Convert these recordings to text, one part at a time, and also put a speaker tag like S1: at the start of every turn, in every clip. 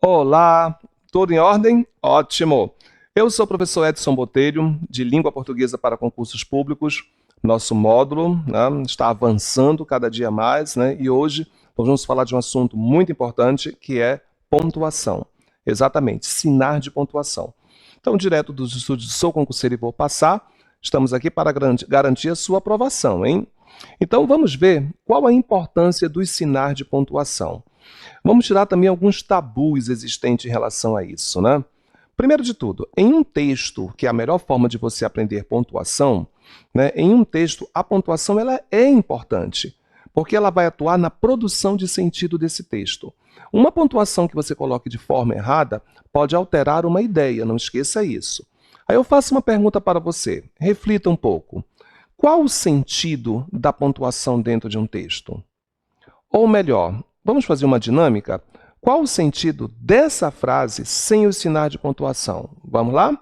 S1: Olá, tudo em ordem? Ótimo! Eu sou o professor Edson Botelho, de Língua Portuguesa para Concursos Públicos. Nosso módulo, né, está avançando cada dia mais, né, e hoje nós vamos falar de um assunto muito importante, que é pontuação. Exatamente, sinais de pontuação. Então, direto dos estúdios Sou Concurseiro e Vou Passar, estamos aqui para garantir a sua aprovação, hein? Então, vamos ver qual a importância dos sinais de pontuação. Vamos tirar também alguns tabus existentes em relação a isso, né? Primeiro de tudo, em um texto, que é a melhor forma de você aprender pontuação, né, em um texto, a pontuação ela é importante, porque ela vai atuar na produção de sentido desse texto. Uma pontuação que você coloque de forma errada pode alterar uma ideia, não esqueça isso. Aí eu faço uma pergunta para você, reflita um pouco. Qual o sentido da pontuação dentro de um texto? Ou melhor, vamos fazer uma dinâmica? Qual o sentido dessa frase sem os sinais de pontuação? Vamos lá?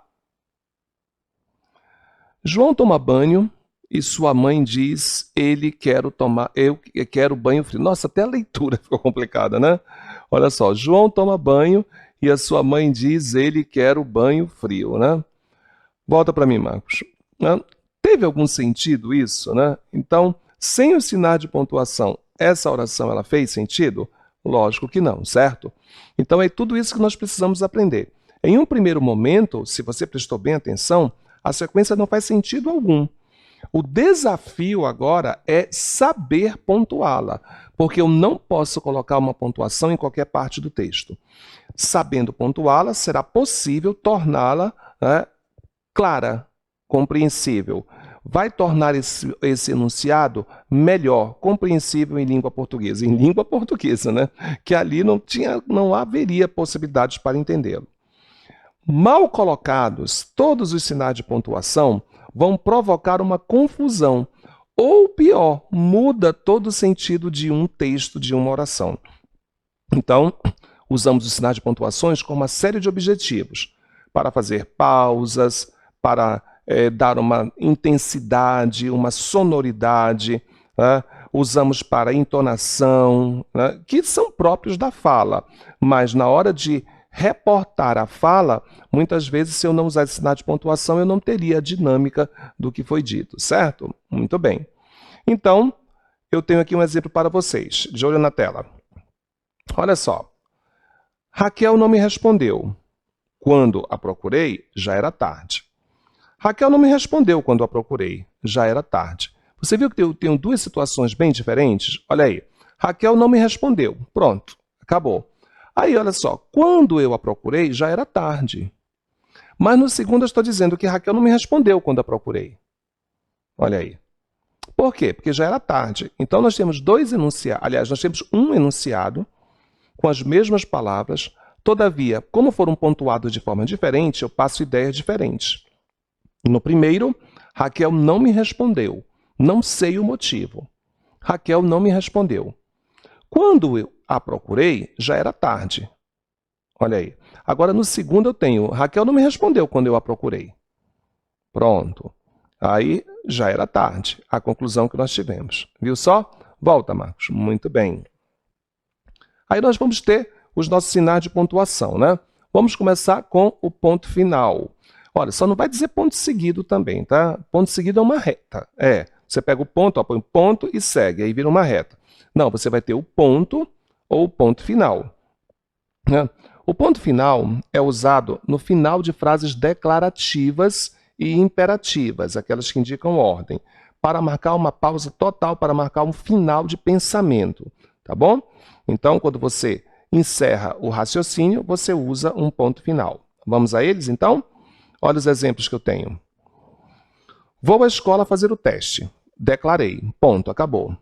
S1: João toma banho e sua mãe diz, eu quero banho frio. Nossa, até a leitura ficou complicada, né? Olha só, João toma banho e a sua mãe diz, ele quer o banho frio, né? Volta para mim, Marcos. Teve algum sentido isso, né? Então, sem os sinais de pontuação, essa oração ela fez sentido? Lógico que não, certo? Então é tudo isso que nós precisamos aprender. Em um primeiro momento, se você prestou bem atenção, a sequência não faz sentido algum. O desafio agora é saber pontuá-la, porque eu não posso colocar uma pontuação em qualquer parte do texto. Sabendo pontuá-la, será possível torná-la, né, clara, compreensível. Vai tornar esse enunciado melhor, compreensível em língua portuguesa. Em língua portuguesa, né? Que ali não haveria possibilidades para entendê-lo. Mal colocados, todos os sinais de pontuação vão provocar uma confusão. Ou pior, muda todo o sentido de um texto, de uma oração. Então, usamos os sinais de pontuações como uma série de objetivos para fazer pausas, para dar uma intensidade, uma sonoridade, né? Usamos para entonação, né? Que são próprios da fala, mas na hora de reportar a fala, muitas vezes, se eu não usar esse sinal de pontuação, eu não teria a dinâmica do que foi dito, certo? Muito bem. Então, eu tenho aqui um exemplo para vocês, de olho na tela. Olha só. Raquel não me respondeu. Quando a procurei, já era tarde. Raquel não me respondeu quando a procurei. Já era tarde. Você viu que eu tenho duas situações bem diferentes? Olha aí. Raquel não me respondeu. Pronto. Acabou. Aí, olha só. Quando eu a procurei, já era tarde. Mas no segundo eu estou dizendo que Raquel não me respondeu quando a procurei. Olha aí. Por quê? Porque já era tarde. Então, nós temos dois enunciados. Aliás, nós temos um enunciado com as mesmas palavras. Todavia, como foram pontuados de forma diferente, eu passo ideias diferentes. No primeiro, Raquel não me respondeu. Não sei o motivo. Raquel não me respondeu. Quando eu a procurei, já era tarde. Olha aí. Agora, no segundo, eu tenho Raquel não me respondeu quando eu a procurei. Pronto. Aí, já era tarde. A conclusão que nós tivemos. Viu só? Volta, Marcos. Muito bem. Aí nós vamos ter os nossos sinais de pontuação, né? Vamos começar com o ponto final. Olha, só não vai dizer ponto seguido também, tá? Ponto seguido é uma reta. Você pega o ponto, ó, põe ponto e segue, aí vira uma reta. Não, você vai ter o ponto ou o ponto final, né? O ponto final é usado no final de frases declarativas e imperativas, aquelas que indicam ordem, para marcar uma pausa total, para marcar um final de pensamento, tá bom? Então, quando você encerra o raciocínio, você usa um ponto final. Vamos a eles, então? Olha os exemplos que eu tenho. Vou à escola fazer o teste. Declarei. Ponto. Acabou.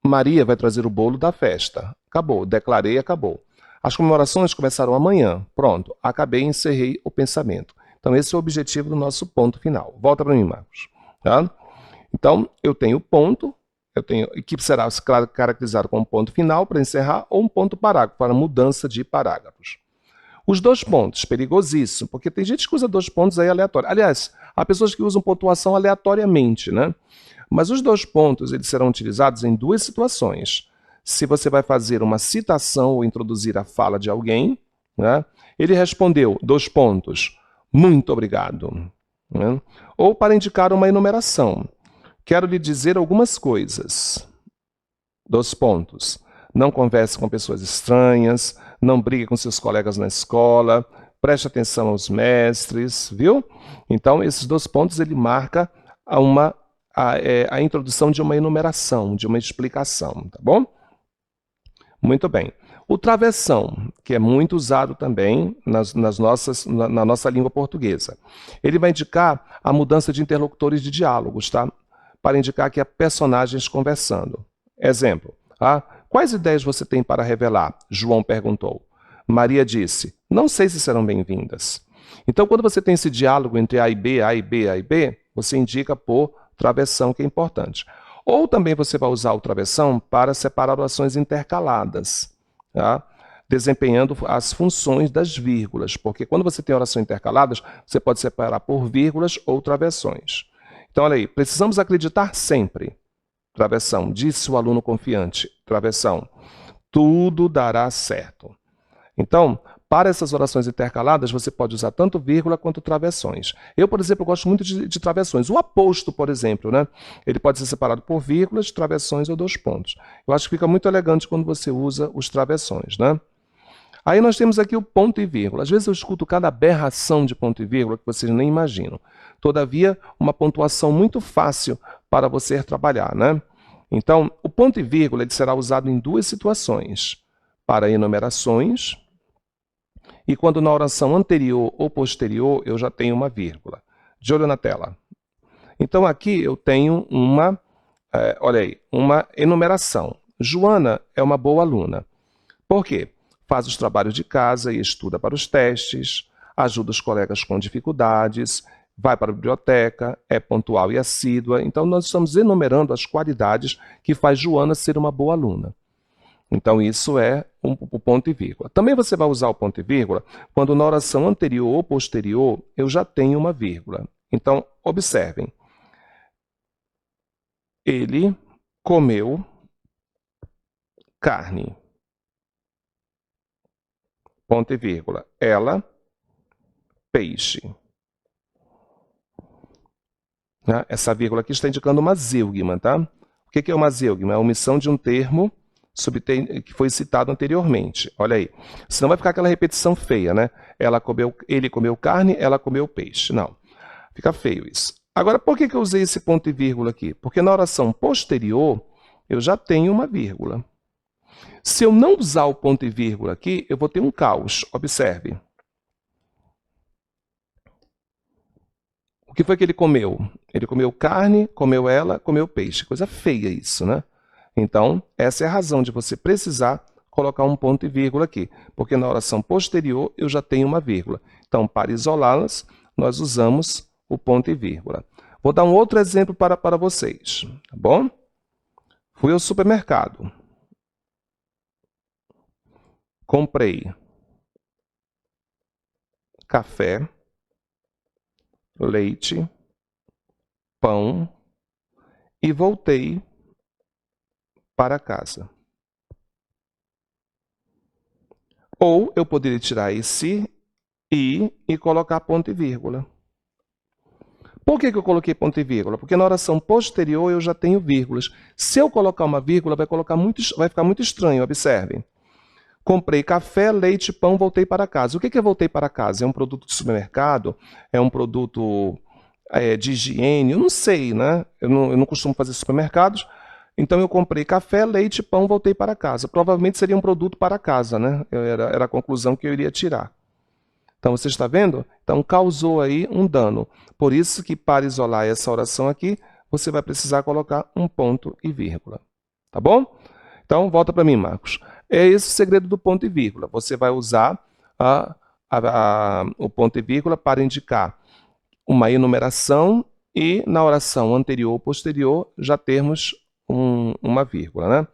S1: Maria vai trazer o bolo da festa. Acabou. Declarei. Acabou. As comemorações começaram amanhã. Pronto. Acabei e encerrei o pensamento. Então, esse é o objetivo do nosso ponto final. Volta para mim, Marcos. Tá? Então, eu tenho o ponto, que será caracterizado como ponto final para encerrar ou um ponto parágrafo para mudança de parágrafos. Os dois pontos, perigosíssimo, porque tem gente que usa dois pontos aí aleatório. Aliás, há pessoas que usam pontuação aleatoriamente, né? Mas os dois pontos eles serão utilizados em duas situações. Se você vai fazer uma citação ou introduzir a fala de alguém, né? Ele respondeu, dois pontos, muito obrigado. Né? Ou para indicar uma enumeração. Quero lhe dizer algumas coisas. Dois pontos. Não converse com pessoas estranhas, não brigue com seus colegas na escola, preste atenção aos mestres, viu? Então, esses dois pontos ele marca a introdução de uma enumeração, de uma explicação, tá bom? Muito bem. O travessão, que é muito usado também na nossa língua portuguesa. Ele vai indicar a mudança de interlocutores de diálogos, tá? Para indicar que há personagens conversando. Exemplo, tá? Quais ideias você tem para revelar? João perguntou. Maria disse, não sei se serão bem-vindas. Então, quando você tem esse diálogo entre A e B, A e B, A e B, você indica por travessão, que é importante. Ou também você vai usar o travessão para separar orações intercaladas, tá? Desempenhando as funções das vírgulas, porque quando você tem orações intercaladas, você pode separar por vírgulas ou travessões. Então, olha aí, precisamos acreditar sempre. Travessão, disse o aluno confiante. Travessão, tudo dará certo. Então, para essas orações intercaladas, você pode usar tanto vírgula quanto travessões. Eu, por exemplo, gosto muito de travessões. O aposto, por exemplo, né? Ele pode ser separado por vírgulas, travessões ou dois pontos. Eu acho que fica muito elegante quando você usa os travessões, né? Aí nós temos aqui o ponto e vírgula. Às vezes eu escuto cada aberração de ponto e vírgula que vocês nem imaginam. Todavia, uma pontuação muito fácil para você trabalhar, né? Então, o ponto e vírgula ele será usado em duas situações. Para enumerações, e quando na oração anterior ou posterior eu já tenho uma vírgula. De olho na tela. Então aqui eu tenho olha aí, uma enumeração. Joana é uma boa aluna. Por quê? Faz os trabalhos de casa e estuda para os testes, ajuda os colegas com dificuldades, vai para a biblioteca, é pontual e assídua. Então nós estamos enumerando as qualidades que faz Joana ser uma boa aluna. Então, isso é o ponto e vírgula. Também você vai usar o ponto e vírgula quando na oração anterior ou posterior eu já tenho uma vírgula. Então, observem. Ele comeu carne. Ponto e vírgula. Ela, peixe. Essa vírgula aqui está indicando uma zílgima, tá? O que é uma zílgima? É a omissão de um termo que foi citado anteriormente. Olha aí. Senão vai ficar aquela repetição feia, né? Ele comeu carne, ela comeu peixe. Não. Fica feio isso. Agora, por que eu usei esse ponto e vírgula aqui? Porque na oração posterior, eu já tenho uma vírgula. Se eu não usar o ponto e vírgula aqui, eu vou ter um caos. Observe. O que foi que ele comeu? Ele comeu carne, comeu ela, comeu peixe. Coisa feia isso, né? Então, essa é a razão de você precisar colocar um ponto e vírgula aqui, porque na oração posterior eu já tenho uma vírgula. Então, para isolá-las, nós usamos o ponto e vírgula. Vou dar um outro exemplo para vocês, tá bom? Fui ao supermercado. Comprei café, leite, pão e voltei para casa. Ou eu poderia tirar esse e colocar ponto e vírgula. Por que eu coloquei ponto e vírgula? Porque na oração posterior eu já tenho vírgulas. Se eu colocar uma vírgula, vai ficar muito estranho, observem. Comprei café, leite, pão, voltei para casa. O que é voltei para casa? É um produto de supermercado? É um produto de higiene? Eu não sei, né? Eu não costumo fazer supermercados. Então, eu comprei café, leite, pão, voltei para casa. Provavelmente seria um produto para casa, né? Era a conclusão que eu iria tirar. Então, você está vendo? Então, causou aí um dano. Por isso que, para isolar essa oração aqui, você vai precisar colocar um ponto e vírgula. Tá bom? Então, volta para mim, Marcos. É esse o segredo do ponto e vírgula. Você vai usar o ponto e vírgula para indicar uma enumeração e, na oração anterior ou posterior, já termos uma vírgula, né?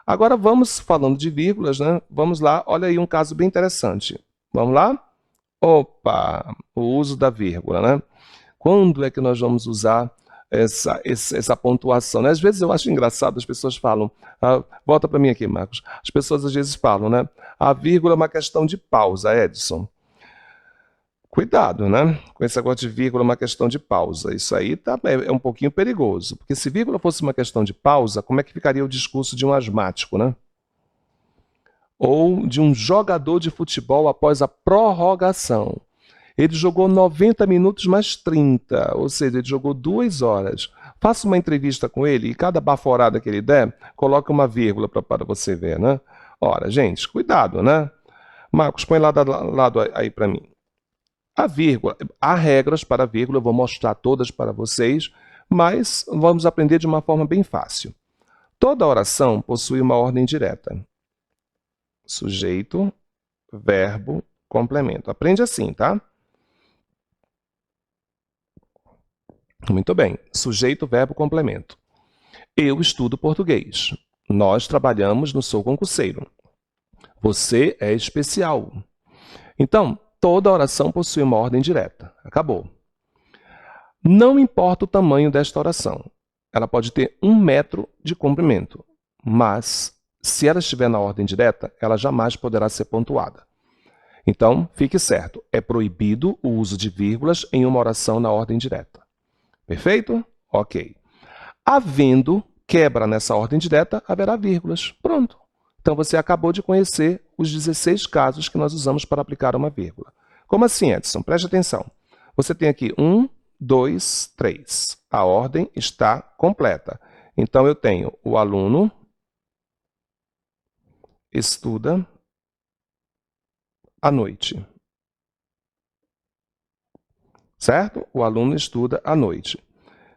S1: Agora, vamos falando de vírgulas, né? Vamos lá, olha aí um caso bem interessante. Vamos lá? Opa, o uso da vírgula, né? Quando é que nós vamos usar essa pontuação, né? Às vezes eu acho engraçado, as pessoas falam, volta para mim aqui, Marcos, as pessoas às vezes falam, né? A vírgula é uma questão de pausa, Edson. Cuidado, né? Com esse negócio de vírgula é uma questão de pausa. Isso aí é um pouquinho perigoso, porque se vírgula fosse uma questão de pausa, como é que ficaria o discurso de um asmático, né? Ou de um jogador de futebol após a prorrogação. Ele jogou 90 minutos mais 30, ou seja, ele jogou 2 horas. Faça uma entrevista com ele e cada baforada que ele der, coloque uma vírgula para você ver, né? Ora, gente, cuidado, né? Marcos, põe lado a lado aí para mim. A vírgula, há regras para a vírgula, eu vou mostrar todas para vocês, mas vamos aprender de uma forma bem fácil. Toda oração possui uma ordem direta. Sujeito, verbo, complemento. Aprende assim, tá? Muito bem. Sujeito, verbo, complemento. Eu estudo português. Nós trabalhamos no Sou Concurseiro. Você é especial. Então, toda oração possui uma ordem direta. Acabou. Não importa o tamanho desta oração. Ela pode ter 1 metro de comprimento, mas se ela estiver na ordem direta, ela jamais poderá ser pontuada. Então, fique certo, é proibido o uso de vírgulas em uma oração na ordem direta. Perfeito? Ok. Havendo quebra nessa ordem direta, haverá vírgulas. Pronto. Então, você acabou de conhecer os 16 casos que nós usamos para aplicar uma vírgula. Como assim, Edson? Preste atenção. Você tem aqui 1, 2, 3. A ordem está completa. Então, eu tenho o aluno estuda à noite. Certo? O aluno estuda à noite.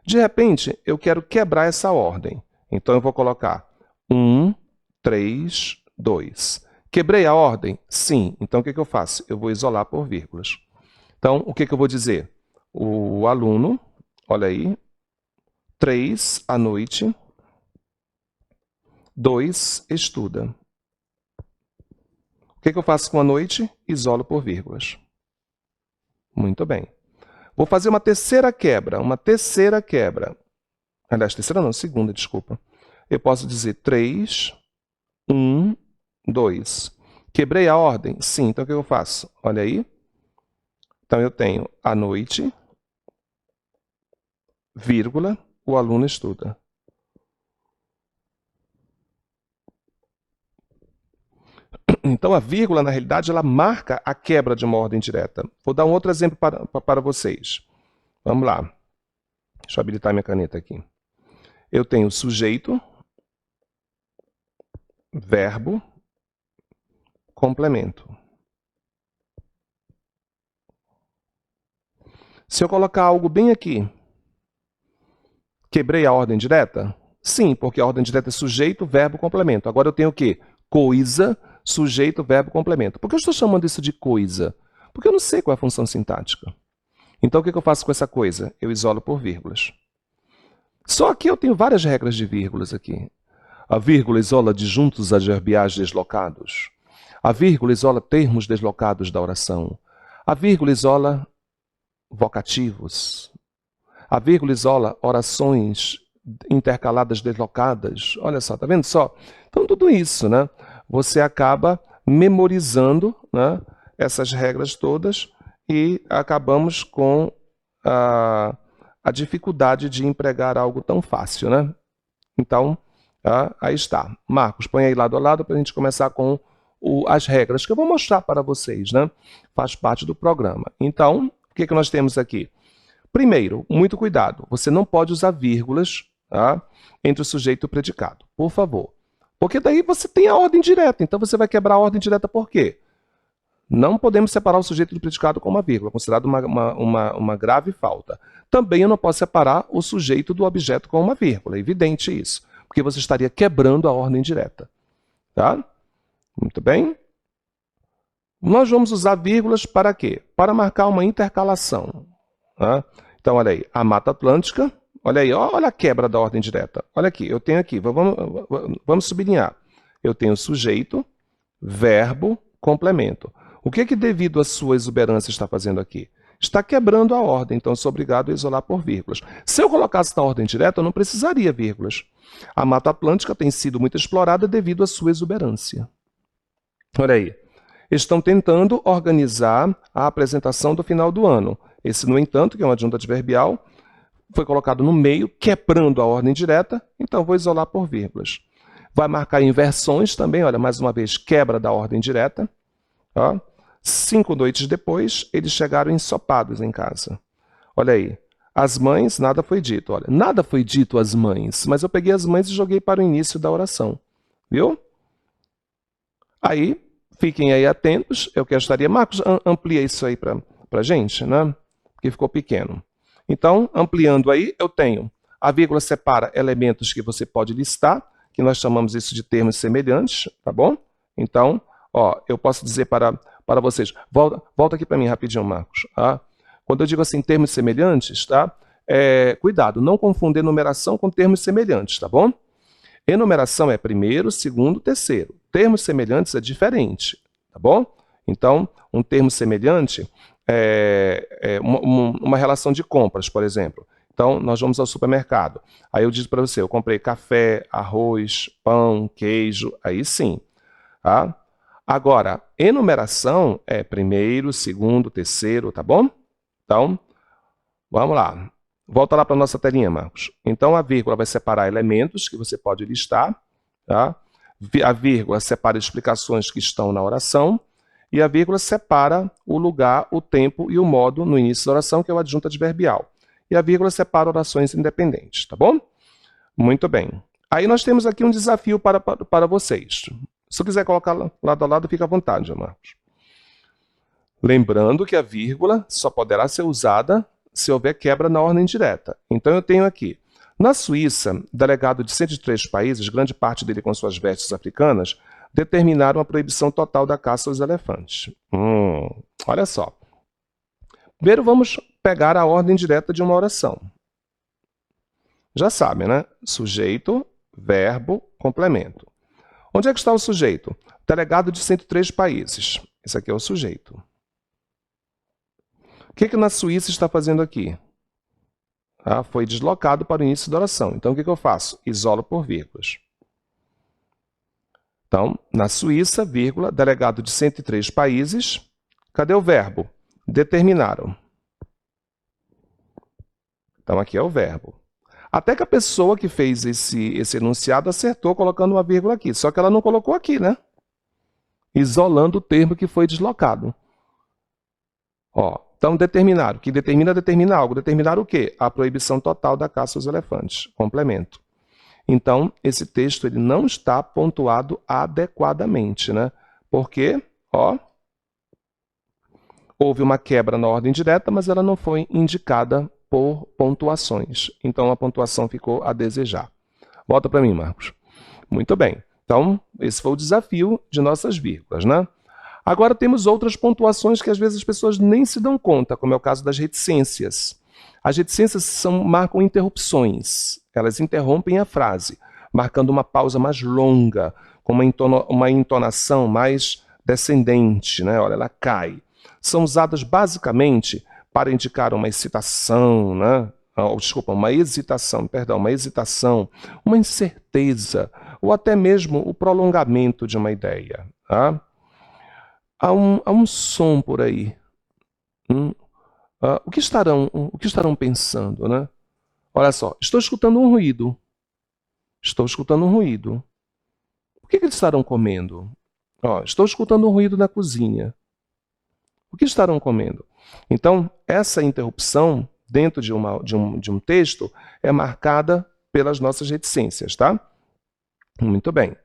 S1: De repente, eu quero quebrar essa ordem. Então, eu vou colocar 1, 3, 2. Quebrei a ordem? Sim. Então, o que eu faço? Eu vou isolar por vírgulas. Então, o que eu vou dizer? O aluno, olha aí, 3 à noite, 2 estuda. O que eu faço com a noite? Isolo por vírgulas. Muito bem. Vou fazer uma terceira quebra. Aliás, terceira não, segunda, desculpa. Eu posso dizer 3, 1, 2. Quebrei a ordem? Sim. Então, o que eu faço? Olha aí. Então, eu tenho à noite, vírgula, o aluno estuda. Então, a vírgula, na realidade, ela marca a quebra de uma ordem direta. Vou dar um outro exemplo para vocês. Vamos lá. Deixa eu habilitar minha caneta aqui. Eu tenho sujeito, verbo, complemento. Se eu colocar algo bem aqui, quebrei a ordem direta? Sim, porque a ordem direta é sujeito, verbo, complemento. Agora eu tenho o quê? Coisa, sujeito, verbo, complemento. Por que eu estou chamando isso de coisa? Porque eu não sei qual é a função sintática. Então, o que eu faço com essa coisa? Eu isolo por vírgulas. Só que eu tenho várias regras de vírgulas aqui. A vírgula isola adjuntos adverbiais deslocados. A vírgula isola termos deslocados da oração. A vírgula isola vocativos. A vírgula isola orações intercaladas deslocadas. Olha só, tá vendo só? Então, tudo isso, né? Você acaba memorizando, né, essas regras todas e acabamos com a dificuldade de empregar algo tão fácil, né? Então, aí está. Marcos, põe aí lado a lado para a gente começar com as regras que eu vou mostrar para vocês, né? Faz parte do programa. Então, o que nós temos aqui? Primeiro, muito cuidado, você não pode usar vírgulas, tá, entre o sujeito e o predicado, por favor. Porque daí você tem a ordem direta, então você vai quebrar a ordem direta por quê? Não podemos separar o sujeito do predicado com uma vírgula, considerado uma grave falta. Também eu não posso separar o sujeito do objeto com uma vírgula, é evidente isso, porque você estaria quebrando a ordem direta. Tá? Muito bem? Nós vamos usar vírgulas para quê? Para marcar uma intercalação. Tá? Então, olha aí, a Mata Atlântica, olha aí, olha a quebra da ordem direta. Olha aqui, eu tenho aqui, vamos sublinhar. Eu tenho sujeito, verbo, complemento. O que devido à sua exuberância está fazendo aqui? está quebrando a ordem, então eu sou obrigado a isolar por vírgulas. Se eu colocasse na ordem direta, eu não precisaria vírgulas. A Mata Atlântica tem sido muito explorada devido à sua exuberância. Olha aí. Estão tentando organizar a apresentação do final do ano. Esse, no entanto, que é uma adjunta adverbial, foi colocado no meio, quebrando a ordem direta, então vou isolar por vírgulas. Vai marcar inversões também, olha, mais uma vez, quebra da ordem direta. Ó. 5 noites depois, eles chegaram ensopados em casa. Olha aí. As mães, nada foi dito. Olha, nada foi dito às mães, mas eu peguei as mães e joguei para o início da oração. Viu? Aí, fiquem aí atentos. Eu gostaria... Marcos, amplia isso aí para a gente, né? Porque ficou pequeno. Então, ampliando aí, eu tenho a vírgula separa elementos que você pode listar, que nós chamamos isso de termos semelhantes, tá bom? Então, ó, eu posso dizer para vocês, volta aqui para mim rapidinho, Marcos. Tá? Quando eu digo assim, termos semelhantes, tá? Cuidado, não confundir enumeração com termos semelhantes, tá bom? Enumeração é primeiro, segundo, terceiro. Termos semelhantes é diferente, tá bom? Então, um termo semelhante é uma relação de compras, por exemplo. Então, nós vamos ao supermercado. Aí eu digo para você, eu comprei café, arroz, pão, queijo, aí sim. Tá? Agora, enumeração é primeiro, segundo, terceiro, tá bom? Então, vamos lá. Volta lá para a nossa telinha, Marcos. Então, a vírgula vai separar elementos que você pode listar. Tá? A vírgula separa explicações que estão na oração. E a vírgula separa o lugar, o tempo e o modo no início da oração, que é o adjunto adverbial. E a vírgula separa orações independentes, tá bom? Muito bem. Aí nós temos aqui um desafio para vocês. Se eu quiser colocar lado a lado, fica à vontade, Marcos. Lembrando que a vírgula só poderá ser usada se houver quebra na ordem direta. Então eu tenho aqui, na Suíça, delegado de 103 países, grande parte dele com suas vestes africanas, determinaram a proibição total da caça aos elefantes. Olha só. Primeiro vamos pegar a ordem direta de uma oração. Já sabem, né? Sujeito, verbo, complemento. Onde é que está o sujeito? Delegado de 103 países. Esse aqui é o sujeito. O que na Suíça está fazendo aqui? Foi deslocado para o início da oração. Então, o que eu faço? Isolo por vírgulas. Então, na Suíça, vírgula, delegado de 103 países. Cadê o verbo? Determinaram. Então, aqui é o verbo. Até que a pessoa que fez esse enunciado acertou colocando uma vírgula aqui. Só que ela não colocou aqui, né? Isolando o termo que foi deslocado. Ó, então, determinaram. Que determina algo. Determinar o quê? A proibição total da caça aos elefantes. Complemento. Então, esse texto ele não está pontuado adequadamente, né? Porque, ó, houve uma quebra na ordem direta, mas ela não foi indicada por pontuações. Então, a pontuação ficou a desejar. Volta para mim, Marcos. Muito bem. Então, esse foi o desafio de nossas vírgulas, né? Agora, temos outras pontuações que às vezes as pessoas nem se dão conta, como é o caso das reticências. As reticências marcam interrupções. Elas interrompem a frase, marcando uma pausa mais longa, com uma entonação mais descendente, né? Olha, ela cai. São usadas basicamente para indicar uma excitação, né? Uma hesitação, uma incerteza, ou até mesmo o prolongamento de uma ideia. Tá? Há um som por aí. O que estarão pensando, né? Olha só, estou escutando um ruído. Estou escutando um ruído. O que eles estarão comendo? Estou escutando um ruído na cozinha. O que estarão comendo? Então, essa interrupção dentro de um texto é marcada pelas nossas reticências, tá? Muito bem.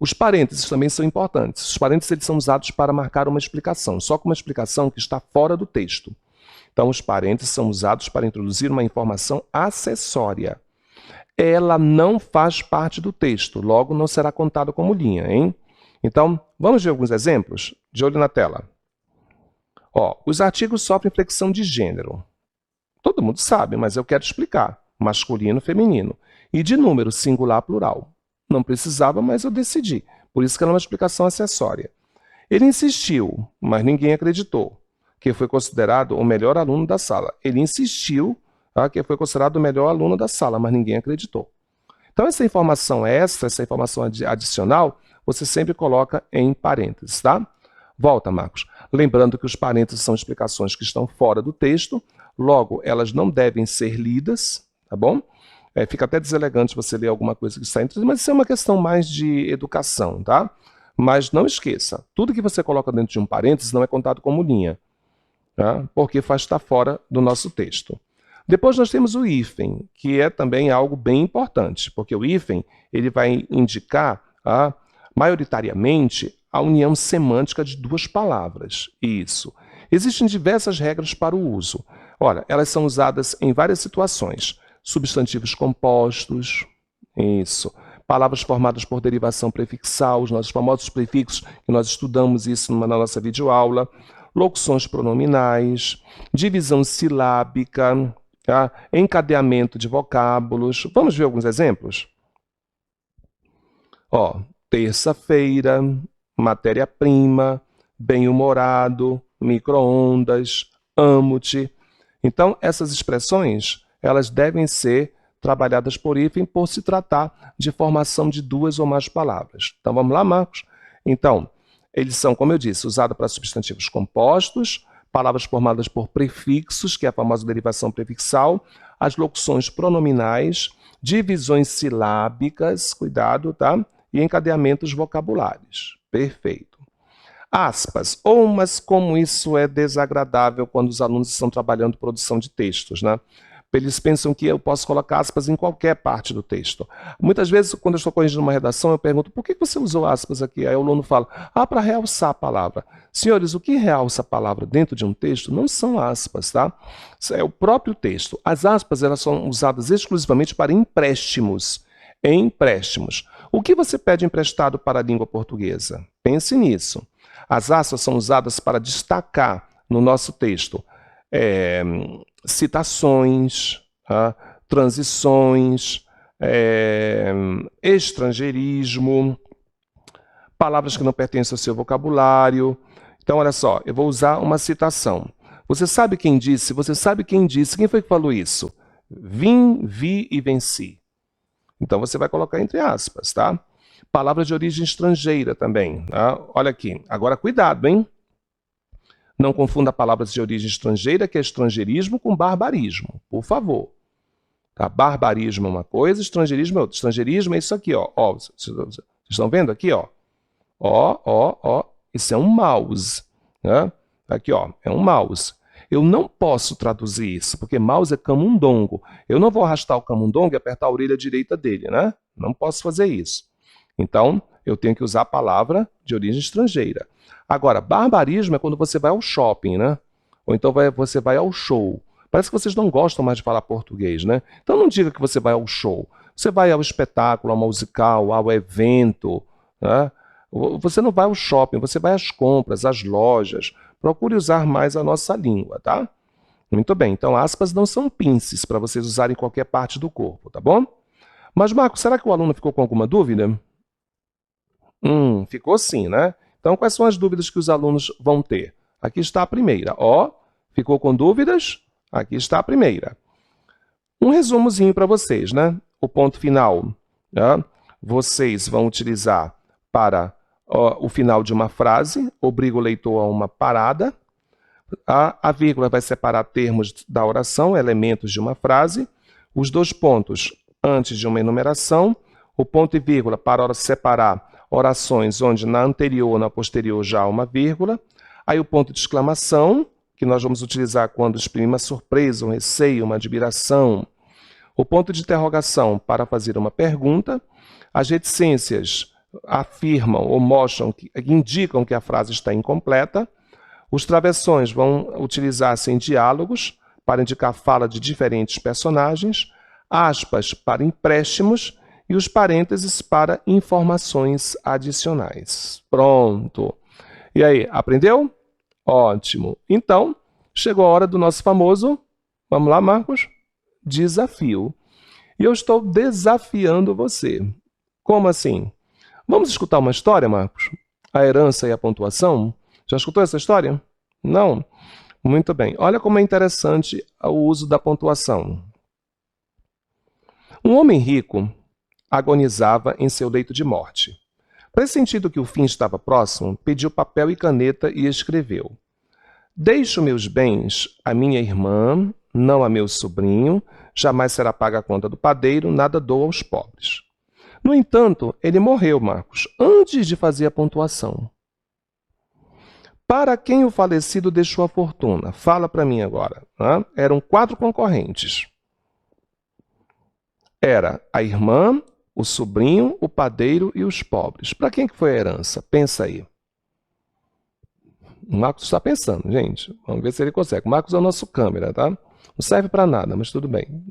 S1: Os parênteses também são importantes. Os parênteses eles são usados para marcar uma explicação, só com uma explicação que está fora do texto. Então, os parênteses são usados para introduzir uma informação acessória. Ela não faz parte do texto, logo não será contada como linha, hein? Então, vamos ver alguns exemplos? De olho na tela. Os artigos sofrem flexão de gênero. Todo mundo sabe, mas eu quero explicar. Masculino, feminino. E de número, singular, plural. Não precisava, mas eu decidi. Por isso que ela é uma explicação acessória. Ele insistiu, mas ninguém acreditou. que foi considerado o melhor aluno da sala. Ele insistiu, tá, que foi considerado o melhor aluno da sala, mas ninguém acreditou. Então, essa informação extra, essa informação adicional, você sempre coloca em parênteses, tá? Volta, Marcos. Lembrando que os parênteses são explicações que estão fora do texto, logo, elas não devem ser lidas, tá bom? Fica até deselegante você ler alguma coisa que está entre, mas isso é uma questão mais de educação, tá? Mas não esqueça, tudo que você coloca dentro de um parênteses não é contado como linha, tá? Porque faz estar fora do nosso texto. Depois nós temos o hífen, que é também algo bem importante, porque o hífen ele vai indicar, maioritariamente, a união semântica de duas palavras. Isso. Existem diversas regras para o uso. Olha, elas são usadas em várias situações. Substantivos compostos, isso. Palavras formadas por derivação prefixal, os nossos famosos prefixos, que nós estudamos isso na nossa videoaula. Locuções pronominais, divisão silábica, tá? Encadeamento de vocábulos. Vamos ver alguns exemplos? Ó, terça-feira, matéria-prima, bem-humorado, micro-ondas, amo-te. Então, essas expressões, elas devem ser trabalhadas por hífen por se tratar de formação de duas ou mais palavras. Então, vamos lá, Marcos? Então, eles são, como eu disse, usados para substantivos compostos, palavras formadas por prefixos, que é a famosa derivação prefixal, as locuções pronominais, divisões silábicas, cuidado, tá? E encadeamentos vocabulares. Perfeito. Aspas. Mas como isso é desagradável quando os alunos estão trabalhando produção de textos, né? Eles pensam que eu posso colocar aspas em qualquer parte do texto. Muitas vezes, quando eu estou corrigindo uma redação, eu pergunto, por que você usou aspas aqui? Aí o aluno fala, para realçar a palavra. Senhores, o que realça a palavra dentro de um texto não são aspas, tá? É o próprio texto. As aspas, elas são usadas exclusivamente para empréstimos. Empréstimos. O que você pede emprestado para a língua portuguesa? Pense nisso. As aspas são usadas para destacar no nosso texto citações, transições, estrangeirismo, palavras que não pertencem ao seu vocabulário. Então, olha só, eu vou usar uma citação. Você sabe quem disse? Você sabe quem disse? Quem foi que falou isso? Vim, vi e venci. Então, você vai colocar entre aspas, tá? Palavras de origem estrangeira também, tá? Olha aqui. Agora, cuidado, hein? Não confunda palavras de origem estrangeira, que é estrangeirismo, com barbarismo, por favor. Tá? Barbarismo é uma coisa, estrangeirismo é outra. Estrangeirismo é isso aqui, ó. Vocês estão vendo aqui, ó? Isso é um mouse, né? Aqui, ó, é um mouse. Eu não posso traduzir isso, porque mouse é camundongo. Eu não vou arrastar o camundongo e apertar a orelha direita dele, né? Não posso fazer isso. Então, eu tenho que usar a palavra de origem estrangeira. Agora, barbarismo é quando você vai ao shopping, né? Ou então você vai ao show. Parece que vocês não gostam mais de falar português, né? Então não diga que você vai ao show. Você vai ao espetáculo, ao musical, ao evento, né? Você não vai ao shopping, você vai às compras, às lojas. Procure usar mais a nossa língua, tá? Muito bem, então aspas não são pinces para vocês usarem em qualquer parte do corpo, tá bom? Mas, Marcos, será que o aluno ficou com alguma dúvida? Ficou sim, né? Então, quais são as dúvidas que os alunos vão ter? Aqui está a primeira. Ficou com dúvidas? Aqui está a primeira. Um resumozinho para vocês, né? O ponto final, né? Vocês vão utilizar para o final de uma frase, obriga o leitor a uma parada. A vírgula vai separar termos da oração, elementos de uma frase. Os dois pontos antes de uma enumeração. O ponto e vírgula para separar orações onde na anterior ou na posterior já há uma vírgula. Aí o ponto de exclamação, que nós vamos utilizar quando exprime uma surpresa, um receio, uma admiração. O ponto de interrogação para fazer uma pergunta. As reticências afirmam ou mostram, indicam que a frase está incompleta. Os travessões vão utilizar-se em diálogos para indicar fala de diferentes personagens. Aspas para empréstimos. E os parênteses para informações adicionais. Pronto. E aí, aprendeu? Ótimo. Então, chegou a hora do nosso famoso, vamos lá, Marcos? Desafio. E eu estou desafiando você. Como assim? Vamos escutar uma história, Marcos? A herança e a pontuação? Já escutou essa história? Não? Muito bem. Olha como é interessante o uso da pontuação. Um homem rico agonizava em seu leito de morte. Pressentindo que o fim estava próximo, pediu papel e caneta e escreveu: Deixo meus bens à minha irmã, não a meu sobrinho, jamais será paga a conta do padeiro, nada dou aos pobres. No entanto, ele morreu, Marcos, antes de fazer a pontuação. Para quem o falecido deixou a fortuna? Fala para mim agora. Né? Eram 4 concorrentes. Era a irmã, o sobrinho, o padeiro e os pobres. Para quem que foi a herança? Pensa aí. O Marcos está pensando, gente. Vamos ver se ele consegue. O Marcos é o nosso câmera, tá? Não serve para nada, mas tudo bem.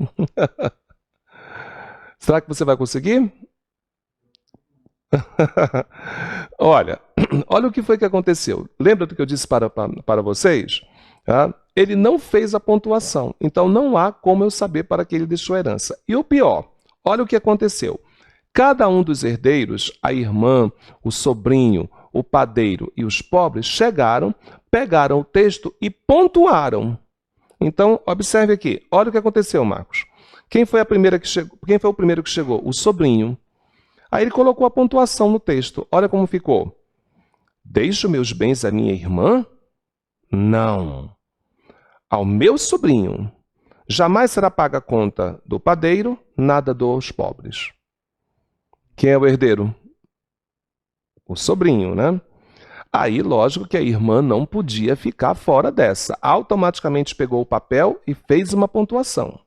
S1: Será que você vai conseguir? Olha o que foi que aconteceu. Lembra do que eu disse para vocês? Tá? Ele não fez a pontuação, então não há como eu saber para que ele deixou a herança. E o pior, olha o que aconteceu. Cada um dos herdeiros, a irmã, o sobrinho, o padeiro e os pobres, chegaram, pegaram o texto e pontuaram. Então, observe aqui. Olha o que aconteceu, Marcos. Quem foi o primeiro que chegou? O sobrinho. Aí ele colocou a pontuação no texto. Olha como ficou. Deixo meus bens à minha irmã? Não. Ao meu sobrinho. Jamais será paga a conta do padeiro, nada dou aos pobres. Quem é o herdeiro? O sobrinho, né? Aí, lógico que a irmã não podia ficar fora dessa. Automaticamente pegou o papel e fez uma pontuação.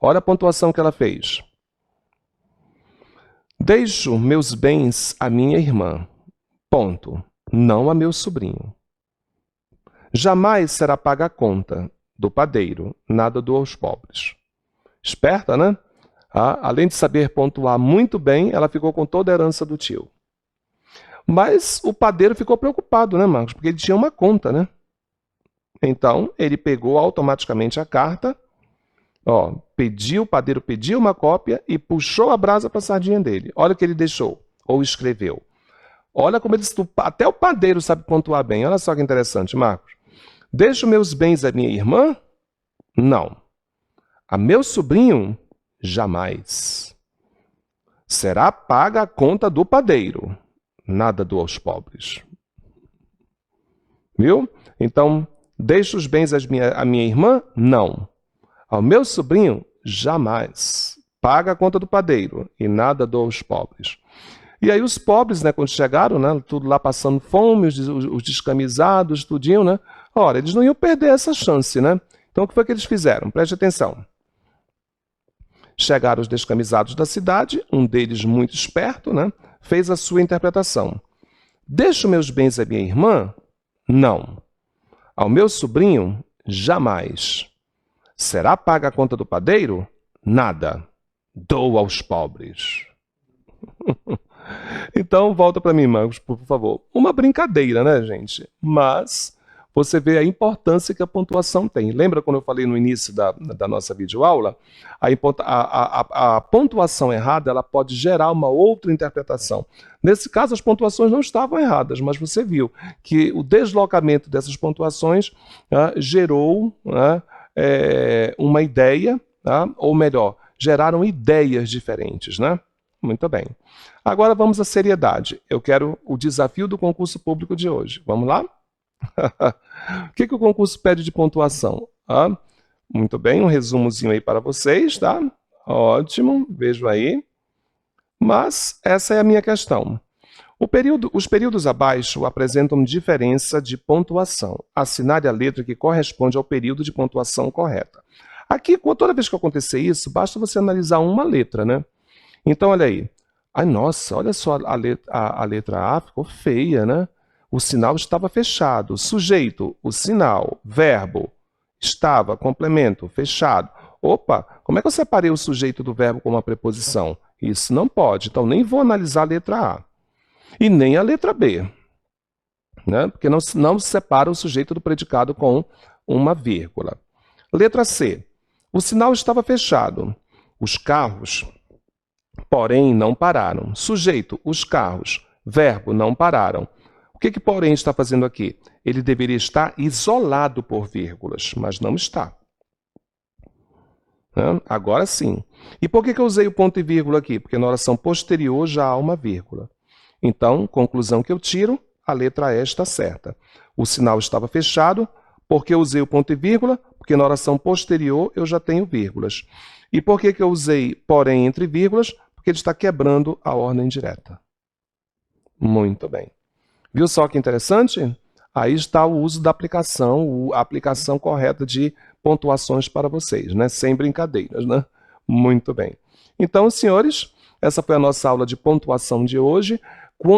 S1: Olha a pontuação que ela fez. Deixo meus bens à minha irmã, ponto, não a meu sobrinho. Jamais será paga a conta do padeiro, nada dou aos pobres. Esperta, né? Além de saber pontuar muito bem, ela ficou com toda a herança do tio. Mas o padeiro ficou preocupado, né, Marcos? Porque ele tinha uma conta, né? Então, ele pegou automaticamente a carta, o padeiro pediu uma cópia e puxou a brasa para a sardinha dele. Olha o que ele deixou, ou escreveu. Olha como até o padeiro sabe pontuar bem. Olha só que interessante, Marcos. Deixo meus bens à minha irmã? Não. A meu sobrinho? Jamais. Será paga a conta do padeiro. Nada dou aos pobres. Viu? Então, deixo os bens à minha irmã? Não. Ao meu sobrinho? Jamais. Paga a conta do padeiro e nada dou aos pobres. E aí os pobres, né, quando chegaram, né, tudo lá passando fome, os descamisados, tudinho, né? Ora, eles não iam perder essa chance, né? Então, o que foi que eles fizeram? Preste atenção. Chegaram os descamisados da cidade, um deles muito esperto, né, fez a sua interpretação. Deixo meus bens à minha irmã? Não. Ao meu sobrinho? Jamais. Será paga a conta do padeiro? Nada. Dou aos pobres. Então, volta para mim, Marcos, por favor. Uma brincadeira, né, gente? Mas você vê a importância que a pontuação tem. Lembra quando eu falei no início da nossa videoaula? A pontuação errada ela pode gerar uma outra interpretação. Nesse caso, as pontuações não estavam erradas, mas você viu que o deslocamento dessas pontuações gerou uma ideia, ou melhor, geraram ideias diferentes, né? Muito bem. Agora vamos à seriedade. Eu quero o desafio do concurso público de hoje. Vamos lá? O que o concurso pede de pontuação? Muito bem, um resumozinho aí para vocês, tá? Ótimo, vejo aí. Mas essa é a minha questão. Os períodos abaixo apresentam diferença de pontuação. Assinale a letra que corresponde ao período de pontuação correta. Aqui, toda vez que acontecer isso, basta você analisar uma letra, né? Então, olha aí. Ai, nossa, olha só a letra A ficou feia, né? O sinal estava fechado. Sujeito, o sinal. Verbo, estava, complemento, fechado. Opa, como é que eu separei o sujeito do verbo com uma preposição? Isso não pode, então nem vou analisar a letra A. E nem a letra B, né? Porque não se separa o sujeito do predicado com uma vírgula. Letra C. O sinal estava fechado. Os carros, porém, não pararam. Sujeito, os carros. Verbo, não pararam. O que porém está fazendo aqui? ele deveria estar isolado por vírgulas, mas não está. Agora sim. E por que eu usei o ponto e vírgula aqui? Porque na oração posterior já há uma vírgula. Então, conclusão que eu tiro, a letra E está certa. O sinal estava fechado, porque eu usei o ponto e vírgula, porque na oração posterior eu já tenho vírgulas. E por que eu usei porém entre vírgulas? Porque ele está quebrando a ordem direta. Muito bem. Viu só que interessante? Aí está o uso da aplicação, a aplicação correta de pontuações para vocês, né? Sem brincadeiras, né? Muito bem. Então, senhores, essa foi a nossa aula de pontuação de hoje.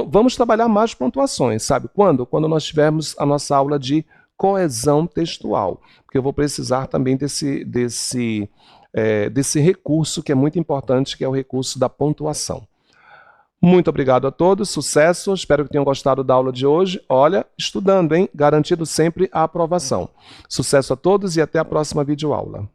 S1: Vamos trabalhar mais pontuações, sabe quando? Quando nós tivermos a nossa aula de coesão textual, porque eu vou precisar também desse recurso que é muito importante, que é o recurso da pontuação. Muito obrigado a todos, sucesso, espero que tenham gostado da aula de hoje. Olha, estudando, hein? Garantido sempre a aprovação. Sucesso a todos e até a próxima videoaula.